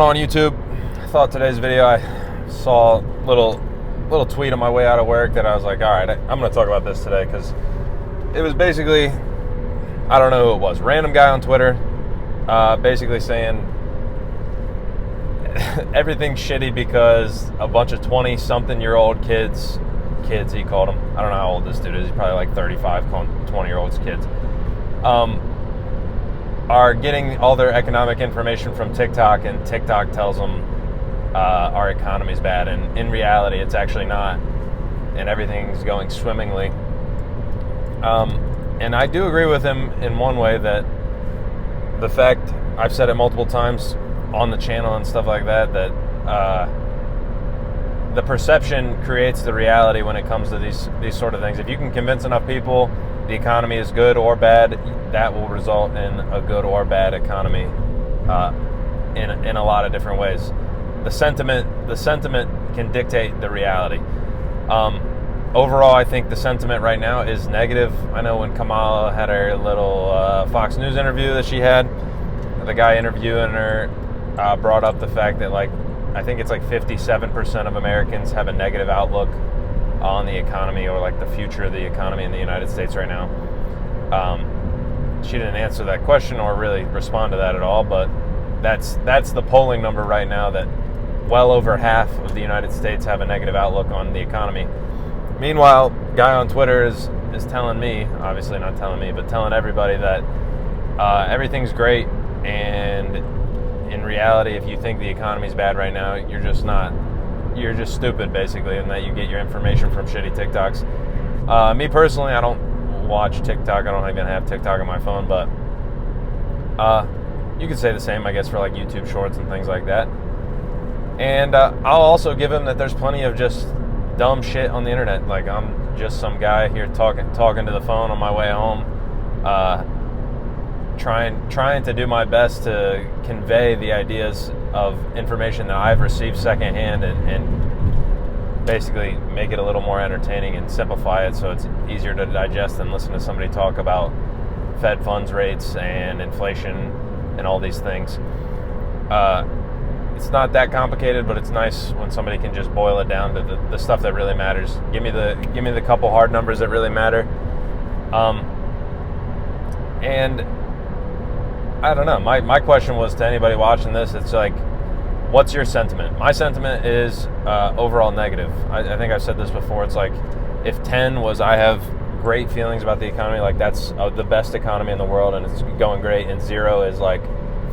On YouTube. I thought today's video, I saw a little tweet on my way out of work that I was like, all right, I'm going to talk about this today, because it was basically, I don't know who it was, random guy on Twitter, basically saying everything's shitty because a bunch of 20-something-year-old kids, he called them, I don't know how old this dude is, he's probably like 35, calling 20-year-olds kids, are getting all their economic information from TikTok, and TikTok tells them our economy's bad, and in reality it's actually not, and everything's going swimmingly. And I do agree with him in one way, that the fact, I've said it multiple times on the channel and stuff like that, that the perception creates the reality when it comes to these sort of things. If you can convince enough people the economy is good or bad, that will result in a good or bad economy in a lot of different ways. The sentiment can dictate the reality. Overall, I think the sentiment right now is negative. I know when Kamala had her little Fox News interview that she had, the guy interviewing her brought up the fact that, like, I think it's like 57% of Americans have a negative outlook on the economy, or like the future of the economy in the United States right now. She didn't answer that question or really respond to that at all, but that's the polling number right now, that well over half of the United States have a negative outlook on the economy. Meanwhile, guy on Twitter is telling me, obviously not telling me, but telling everybody that everything's great, and in reality, if you think the economy's bad right now, you're just stupid, basically, and that you get your information from shitty TikToks. Me personally, I don't watch TikTok. I don't even have TikTok on my phone, but you could say the same, I guess, for like YouTube Shorts and things like that. And I'll also give him that there's plenty of just dumb shit on the internet. Like, I'm just some guy here talking to the phone on my way home, trying to do my best to convey the ideas of information that I've received secondhand, and basically make it a little more entertaining and simplify it so it's easier to digest than listen to somebody talk about Fed funds rates and inflation and all these things. It's not that complicated, but it's nice when somebody can just boil it down to the stuff that really matters. Give me the couple hard numbers that really matter. And I don't know. My question was to anybody watching this, it's like, what's your sentiment? My sentiment is overall negative. I think I've said this before. It's like, if 10 was I have great feelings about the economy, like that's the best economy in the world and it's going great, and 0 is like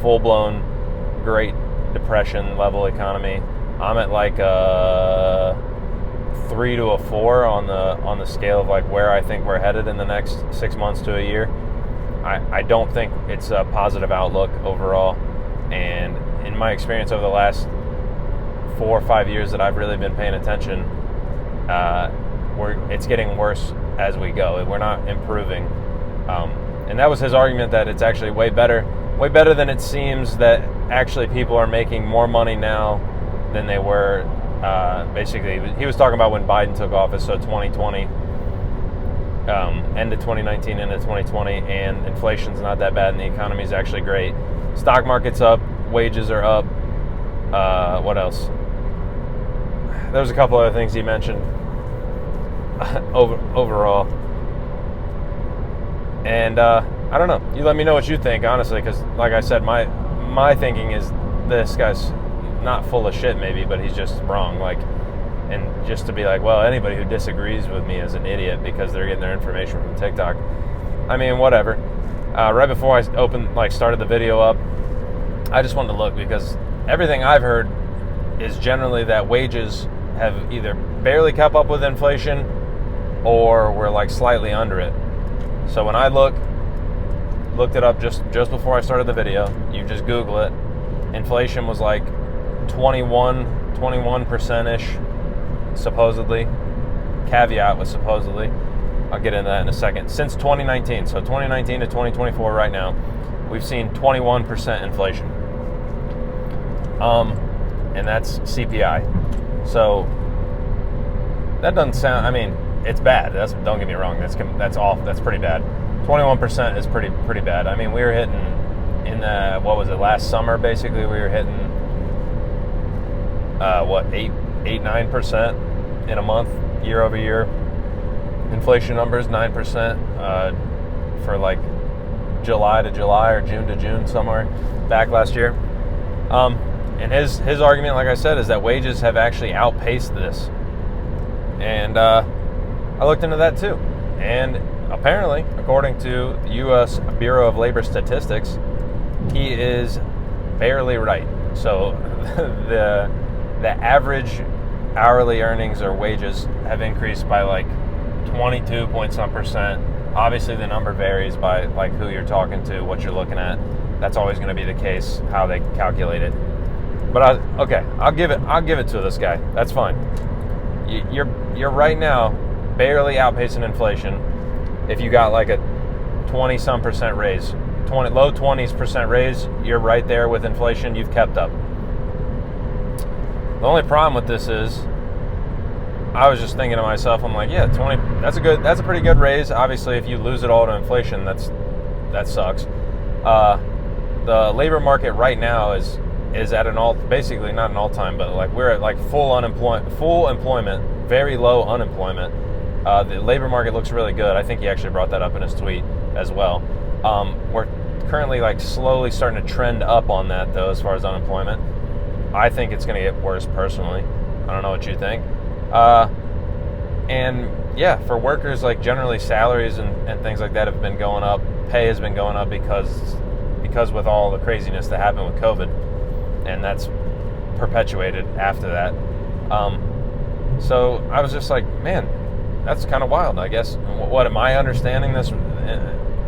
full-blown Great Depression level economy, I'm at like a 3 to a 4 on the scale of like where I think we're headed in the next 6 months to a year. I don't think it's a positive outlook overall, and in my experience over the last 4 or 5 years that I've really been paying attention, it's getting worse as we go. We're not improving, and that was his argument, that it's actually way better than it seems, that actually people are making more money now than they were. Basically, he was talking about when Biden took office, so 2020. End of 2019 into 2020, and inflation's not that bad and the economy's actually great. Stock market's up, wages are up. What else? There's a couple other things he mentioned overall. And I don't know. You let me know what you think, honestly, because like I said, my thinking is this guy's not full of shit maybe, but he's just wrong. Like, and just to be like, well, anybody who disagrees with me is an idiot because they're getting their information from TikTok. I mean, whatever. Right before I started the video up, I just wanted to look, because everything I've heard is generally that wages have either barely kept up with inflation or were like slightly under it. So when I looked it up just before I started the video, you just Google it, inflation was like 21%-ish, supposedly. Caveat was supposedly. I'll get into that in a second. Since 2019, so 2019 to 2024 right now, we've seen 21% inflation. And that's CPI. So that doesn't sound, I mean, it's bad. Don't get me wrong. That's awful. That's pretty bad. 21% is pretty bad. I mean, we were hitting in the, what was it, last summer, basically, we were hitting eight, 9% in a month, year over year. Inflation numbers 9% for like July to July or June to June, somewhere back last year. And his argument, like I said, is that wages have actually outpaced this. And I looked into that too. And apparently, according to the U.S. Bureau of Labor Statistics, he is barely right. So the average hourly earnings or wages have increased by like 22 point some percent. Obviously, the number varies by like who you're talking to, what you're looking at. That's always going to be the case, how they calculate it. But I'll give it to this guy. That's fine. You're right now barely outpacing inflation. If you got like a 20 some percent raise, low 20% raise, you're right there with inflation. You've kept up. The only problem with this is, I was just thinking to myself, I'm like, yeah, 20. That's a pretty good raise. Obviously, if you lose it all to inflation, that sucks. The labor market right now is at basically not an all-time, but like we're at like full employment, very low unemployment. The labor market looks really good. I think he actually brought that up in his tweet as well. We're currently like slowly starting to trend up on that though, as far as unemployment. I think it's going to get worse personally. I don't know what you think. And yeah, for workers, like generally salaries and things like that have been going up. Pay has been going up because with all the craziness that happened with COVID, and that's perpetuated after that. So I was just like, man, that's kind of wild, I guess. What, am I understanding this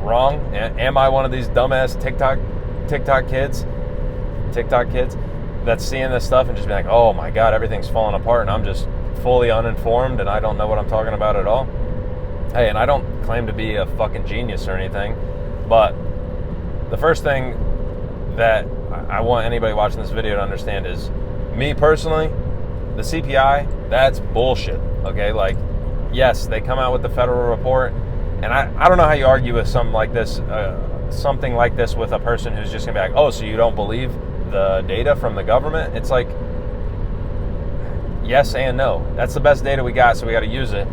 wrong? Am I one of these dumbass TikTok kids that's seeing this stuff and just be like, oh my God, everything's falling apart and I'm just fully uninformed and I don't know what I'm talking about at all? Hey, and I don't claim to be a fucking genius or anything, but the first thing that I want anybody watching this video to understand is, me personally, the CPI, that's bullshit, okay? Like, yes, they come out with the federal report, and I don't know how you argue with something like this with a person who's just gonna be like, oh, so you don't believe the data from the government? It's like, yes and no. That's the best data we got, so we got to use it.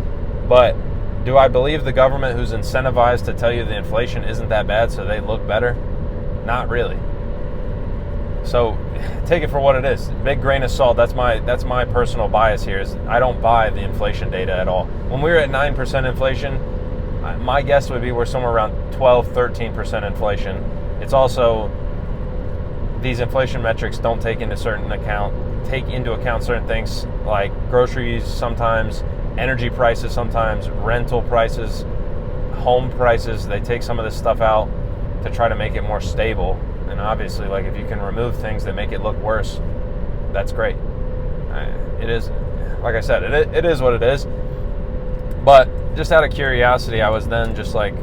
But do I believe the government who's incentivized to tell you the inflation isn't that bad so they look better? Not really. So take it for what it is. Big grain of salt. That's my personal bias here, is I don't buy the inflation data at all. When we were at 9% inflation, my guess would be we're somewhere around 12, 13% inflation. It's also, these inflation metrics don't take into account certain things like groceries sometimes, energy prices sometimes, rental prices, home prices. They take some of this stuff out to try to make it more stable. And obviously, like, if you can remove things that make it look worse, that's great. It is, like I said, it is what it is. But just out of curiosity, I was then just like,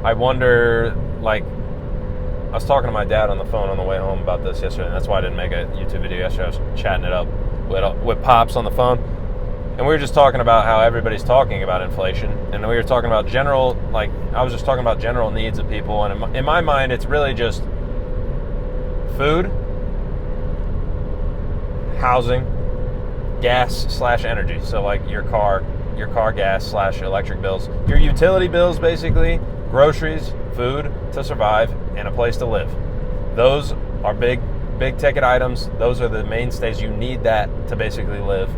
I wonder, like, I was talking to my dad on the phone on the way home about this yesterday, and that's why I didn't make a YouTube video yesterday. I was chatting it up with Pops on the phone, and we were just talking about how everybody's talking about inflation, and we were talking about I was just talking about general needs of people, and in my mind, it's really just food, housing, gas/energy. So like your car gas/electric bills, your utility bills, basically, groceries, food to survive, and a place to live. Those are big ticket items. Those are the mainstays. You need that to basically live.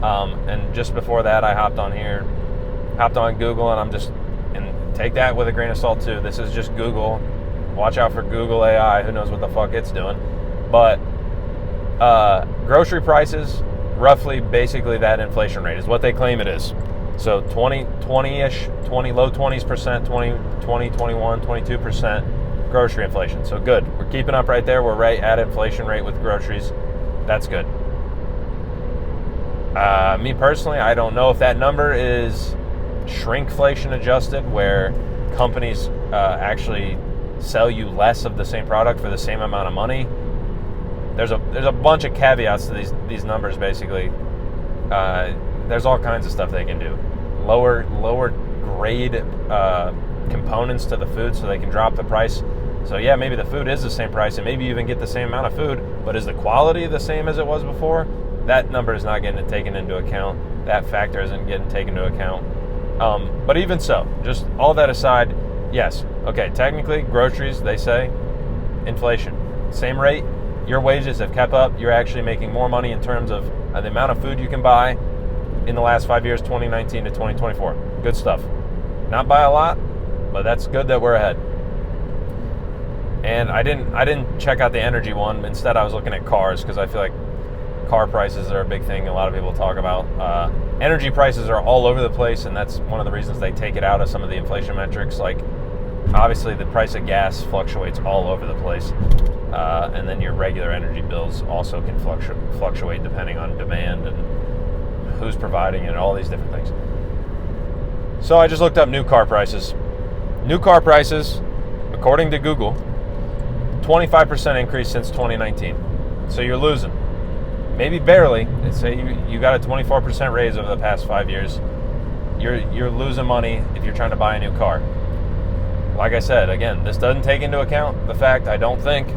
And just before that, I hopped on Google, and take that with a grain of salt too. This is just Google. Watch out for Google AI. Who knows what the fuck it's doing? But grocery prices, roughly, basically that inflation rate is what they claim it is. So 20-ish, low 20s%, 20, 21, 22% grocery inflation. So good. We're keeping up right there. We're right at inflation rate with groceries. That's good. Me personally, I don't know if that number is shrinkflation adjusted, where companies actually sell you less of the same product for the same amount of money. There's a bunch of caveats to these numbers, basically. There's all kinds of stuff they can do. Lower grade components to the food so they can drop the price. So yeah, maybe the food is the same price and maybe you even get the same amount of food, but is the quality the same as it was before? that number is not getting taken into account. That factor isn't getting taken into account. But even so, just all that aside, yes, okay, technically, groceries, they say, inflation. Same rate, your wages have kept up. You're actually making more money in terms of the amount of food you can buy in the last 5 years, 2019 to 2024. Good stuff. Not by a lot, but that's good that we're ahead. And I didn't check out the energy one. Instead, I was looking at cars because I feel like car prices are a big thing a lot of people talk about. Energy prices are all over the place, and that's one of the reasons they take it out of some of the inflation metrics. Like, obviously, the price of gas fluctuates all over the place, and then your regular energy bills also can fluctuate depending on demand and who's providing it and all these different things. So I just looked up new car prices. New car prices, according to Google, 25% increase since 2019. So you're losing. Maybe barely. Say you got a 24% raise over the past 5 years. You're losing money if you're trying to buy a new car. Like I said, again, this doesn't take into account the fact, I don't think,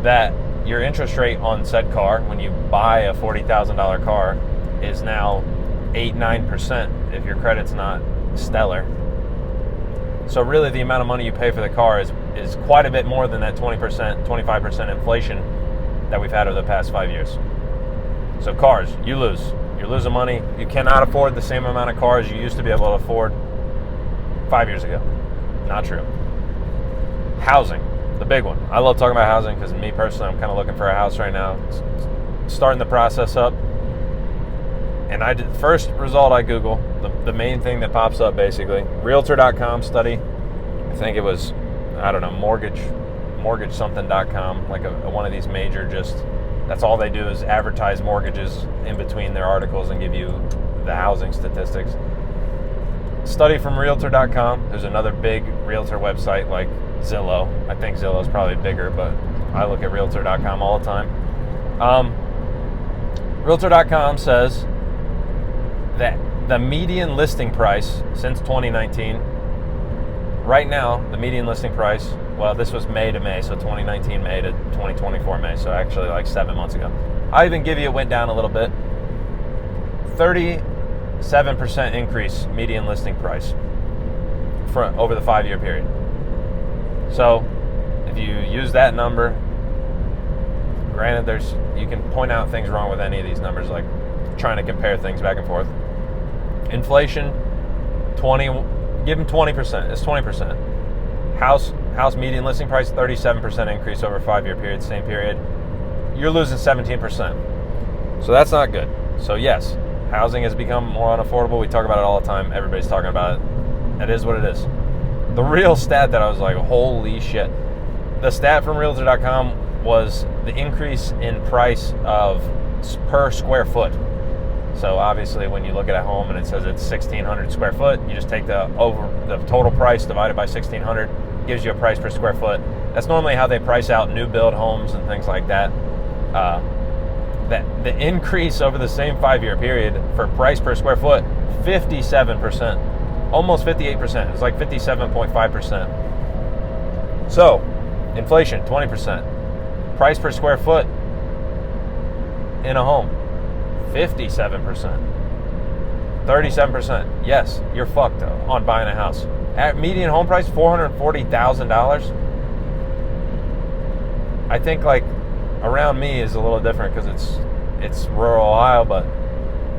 that your interest rate on said car, when you buy a $40,000 car, is now 8-9% if your credit's not stellar. So really the amount of money you pay for the car is quite a bit more than that 20%, 25% inflation that we've had over the past 5 years. So cars, you lose. You're losing money. You cannot afford the same amount of cars you used to be able to afford 5 years ago. Not true. Housing, the big one. I love talking about housing because me personally, I'm kind of looking for a house right now. Starting the process up. And first result I Google, the main thing that pops up basically, Realtor.com study. I think it was, mortgagesomething.com, like one of these major, that's all they do is advertise mortgages in between their articles and give you the housing statistics. Study from Realtor.com. There's another big realtor website like Zillow. I think Zillow is probably bigger, but I look at Realtor.com all the time. Realtor.com says that the median listing price since 2019, right now, the median listing price, well, this was May to May, so 2019 May to 2024 May, so actually like 7 months ago. I even give you, it went down a little bit. 37% increase median listing price for over the 5-year period. So if you use that number, granted, you can point out things wrong with any of these numbers, like trying to compare things back and forth. Inflation, give them 20%. It's 20%. House median listing price, 37% increase over a 5-year period, same period. You're losing 17%. So that's not good. So yes, housing has become more unaffordable. We talk about it all the time. Everybody's talking about it. It is what it is. The real stat that I was like, holy shit. The stat from Realtor.com was the increase in price of per square foot. So obviously when you look at a home and it says it's 1,600 square foot, you just take the total price divided by 1,600, gives you a price per square foot. That's normally how they price out new build homes and things like that. The increase over the same 5-year period for price per square foot, 57%, almost 58%. It's like 57.5%. So inflation, 20%. Price per square foot in a home, 57%. 37%. Yes, you're fucked on buying a house. At median home price, $440,000. I think like around me is a little different because it's rural Ohio, but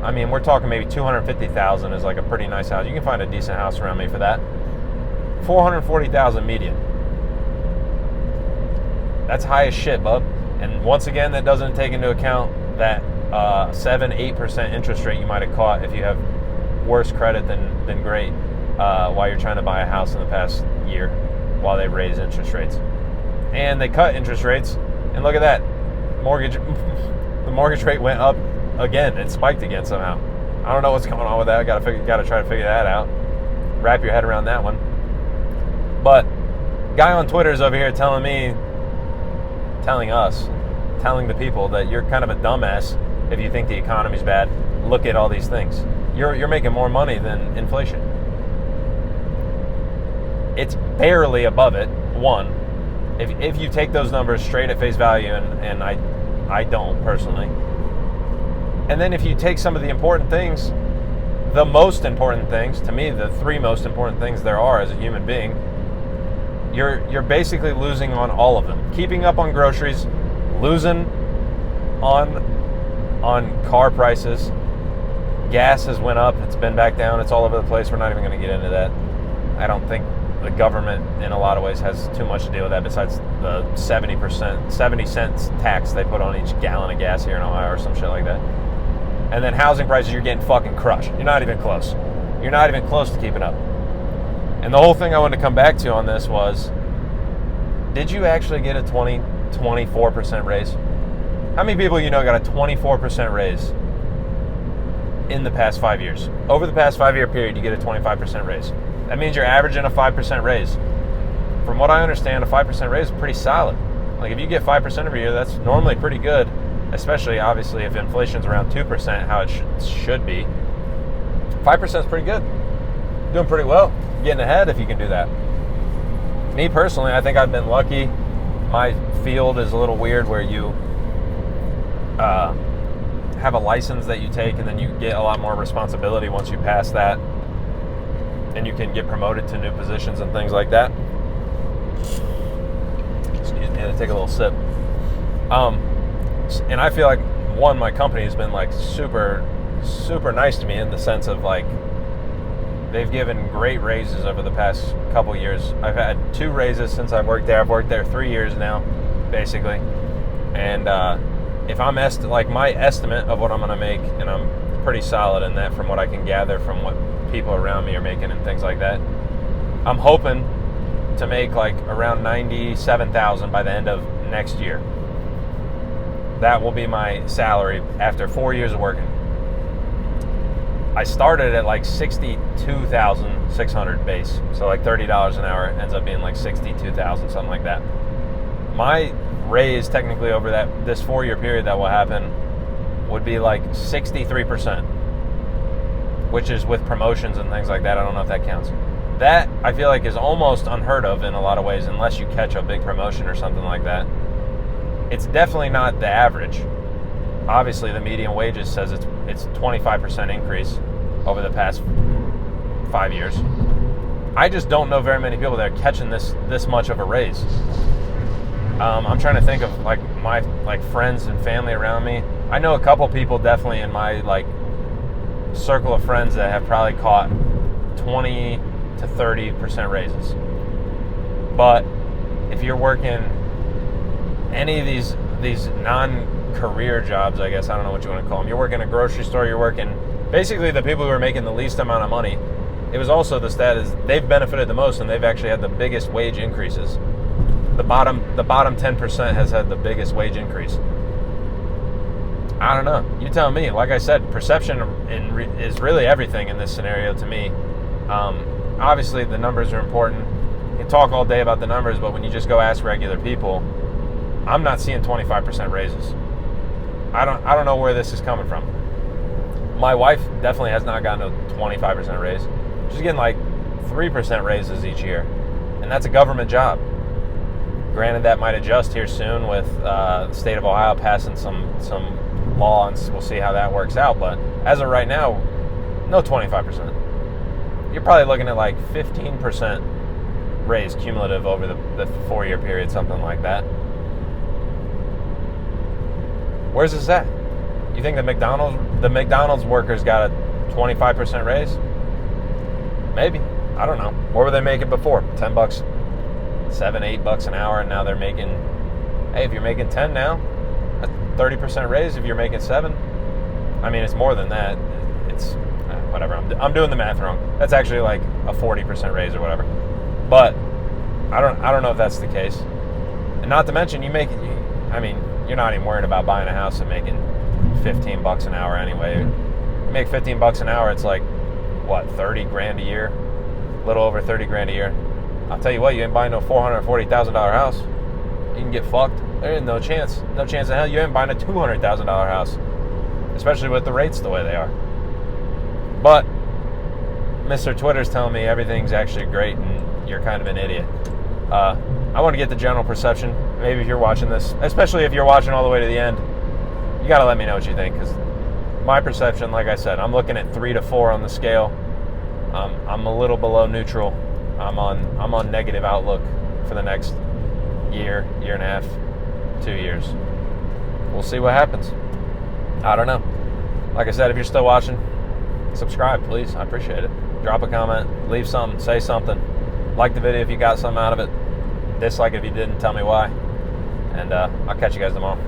I mean we're talking maybe $250,000 is like a pretty nice house. You can find a decent house around me for that. $440,000 median. That's high as shit, bub. And once again, that doesn't take into account that 7-8% interest rate you might have caught if you have worse credit than great while you're trying to buy a house in the past year while they raise interest rates. And they cut interest rates, and look at that. The mortgage rate went up again. It spiked again somehow. I don't know what's going on with that. Got to try to figure that out. Wrap your head around that one. But guy on Twitter is over here telling the people that you're kind of a dumbass if you think the economy's bad. Look at all these things. You're making more money than inflation. It's barely above it. One, if you take those numbers straight at face value, and I don't personally, And then if you take some of the important things, the most important things, to me, the three most important things there are as a human being, you're basically losing on all of them. Keeping up on groceries, losing on car prices. Gas has went up, it's been back down, it's all over the place. We're not even going to get into that. I don't think the government in a lot of ways has too much to deal with that besides the 70 cents tax they put on each gallon of gas here in Ohio or some shit like that. And then housing prices, you're getting fucking crushed. You're not even close. You're not even close to keeping up. And the whole thing I wanted to come back to on this was, did you actually get a 24% raise? How many people you know got a 24% raise in the past 5 years? Over the past 5 year period, you get a 25% raise. That means you're averaging a 5% raise. From what I understand, a 5% raise is pretty solid. Like if you get 5% every year, that's normally pretty good, especially obviously if inflation's around 2%, how it should be. 5% is pretty good. Doing pretty well. Getting ahead if you can do that. Me personally, I think I've been lucky. My field is a little weird where you have a license that you take and then you get a lot more responsibility once you pass that, and you can get promoted to new positions and things like that. Excuse me, I had to take a little sip. And I feel like, one, my company has been like super nice to me in the sense of like they've given great raises over the past couple years. I've had 2 raises since I've worked there. I've worked there 3 years now, basically. And if I'm like my estimate of what I'm going to make, and I'm pretty solid in that from what I can gather from what people around me are making and things like that, I'm hoping to make like around $97,000 by the end of next year. That will be my salary after 4 years of working. I started at like $62,600 base, so like $30 an hour. It ends up being like $62,000, something like that. My raise technically over this 4 year period that will happen would be like 63%, which is with promotions and things like that. I don't know if that counts. That I feel like is almost unheard of in a lot of ways, unless you catch a big promotion or something like that. It's definitely not the average. Obviously, the median wages says it's 25% increase over the past 5 years. I just don't know very many people that are catching this much of a raise. I'm trying to think of like my friends and family around me. I know a couple people definitely in my like circle of friends that have probably caught 20 to 30% raises. But if you're working any of these non-career jobs, I guess, I don't know what you want to call them. You're working a grocery store, you're working, basically the people who are making the least amount of money, it was also the stat is they've benefited the most and they've actually had the biggest wage increases. The bottom 10% has had the biggest wage increase. I don't know. You tell me. Like I said, perception is really everything in this scenario to me. Obviously, the numbers are important. You can talk all day about the numbers, but when you just go ask regular people, I'm not seeing 25% raises. I don't know where this is coming from. My wife definitely has not gotten a 25% raise. She's getting like 3% raises each year, and that's a government job. Granted, that might adjust here soon with the state of Ohio passing some law, and we'll see how that works out. But as of right now, no 25%. You're probably looking at like 15% raise cumulative over the 4 year period, something like that. Where's this at? You think the McDonald's workers got a 25% raise? Maybe. I don't know. What were they making before? $10, $7, $8 an hour, and now they're making, hey, if you're making 10 now, a 30% raise. If you're making 7, I mean, it's more than that. It's whatever. I'm doing the math wrong. That's actually like a 40% raise or whatever. But I don't know if that's the case. And not to mention, you're not even worried about buying a house and making $15 an hour anyway. You make $15 an hour, it's like what, 30 grand a year? A little over 30 grand a year. I'll tell you what, you ain't buying no $440,000 house. You can get fucked. There ain't no chance. No chance in hell you ain't buying a $200,000 house. Especially with the rates the way they are. But Mr. Twitter's telling me everything's actually great and you're kind of an idiot. I want to get the general perception. Maybe if you're watching this, especially if you're watching all the way to the end, you got to let me know what you think, because my perception, like I said, I'm looking at 3 to 4 on the scale. I'm a little below neutral. I'm on negative outlook for the next year and a half, 2 years. We'll see what happens. I don't know. Like I said, if you're still watching, subscribe, please. I appreciate it. Drop a comment, leave something, say something. Like the video if you got something out of it. Dislike if you didn't, tell me why. And I'll catch you guys tomorrow.